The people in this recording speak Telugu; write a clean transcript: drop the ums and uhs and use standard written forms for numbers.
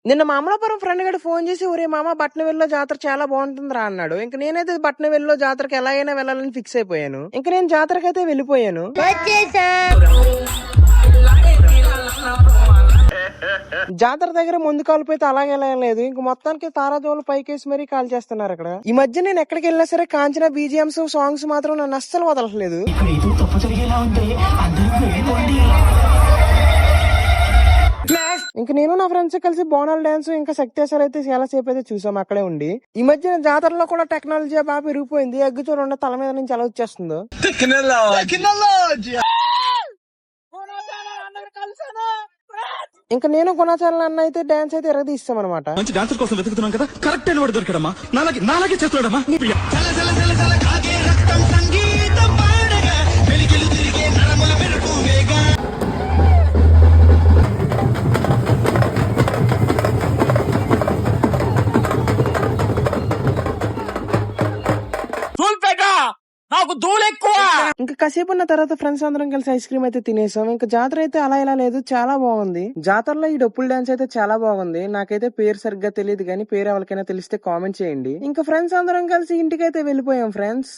నిన్న మా అమలాపురం ఫ్రెండ్ గడు ఫోన్ చేసి ఒరే మామ బట్నవెల్లో జాతర చాలా బాగుంటుందిరా అన్నాడు. ఇంక నేనైతే బట్నవెల్లో జాతరకి ఎలాగైనా వెళ్ళాలని ఫిక్స్ అయిపోయాను. ఇంక నేను జాతరకైతే వెళ్ళిపోయాను. జాతర దగ్గర ముందు కాలిపోతే అలాగే లేదు. ఇంక మొత్తానికి తారాజోలు పైకేసి మరీ కాల్ చేస్తున్నారు అక్కడ. ఈ మధ్య నేను ఎక్కడికి వెళ్ళినా సరే కాంచన బీజిఎంస్ సాంగ్స్ మాత్రం నన్ను అస్సలు వదలట్లేదు. ఇంక నేను నా ఫ్రెండ్స్ కలిసి బోనాల డాన్స్ ఇంకా శక్తేశాలు అయితే చాలా సేపు అయితే చూసాం అక్కడే ఉండి. ఈ మధ్య జాతరలో కూడా టెక్నాలజీ బాగా పెరిగిపోయింది. ఎగ్గు చూడండి తల మీద నుంచి ఎలా వచ్చేస్తుందో. ఇంకా నేను గుణాచారం అన్న అయితే డాన్స్ అయితే ఎరగదీస్తాం అనమాట. మంచి డాన్సర్ కోసం వెతుకుతున్నాం కదా, కరెక్ట్ అయిన వాడు దొరికడమ్మా. నాలాగే చేస్తున్నాడమ్మా. నాకు దూలెక్కువ. ఇంకా కాసేపు ఉన్న తర్వాత ఫ్రెండ్స్ అందరం కలిసి ఐస్ క్రీమ్ అయితే తినేసాం. ఇంకా జాతర అయితే అలా ఇలా లేదు, చాలా బాగుంది. జాతరలో ఈ డప్పుల డాన్స్ అయితే చాలా బాగుంది. నాకైతే పేరు సరిగ్గా తెలియదు కానీ పేరు ఎవరికైనా తెలిస్తే కామెంట్ చేయండి. ఇంకా ఫ్రెండ్స్ అందరం కలిసి ఇంటికైతే వెళ్ళిపోయాం ఫ్రెండ్స్.